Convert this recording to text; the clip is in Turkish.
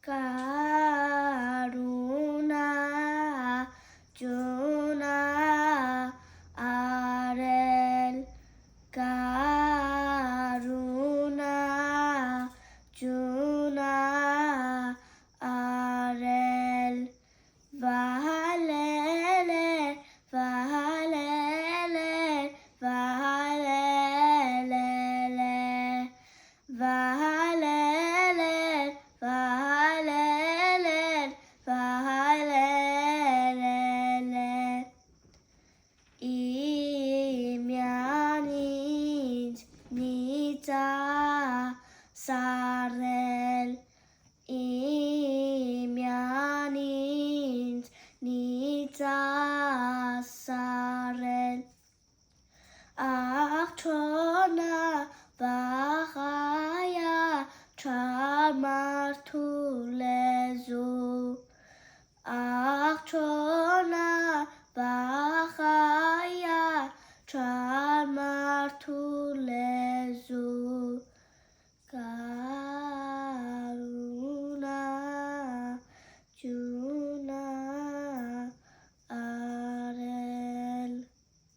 karuna juna arel karuna juna arel vahalele vahalele vahalele vahalele vahalele vahalele imyanit nita sarel imyanit nita sarel Akçona bahaya çamartule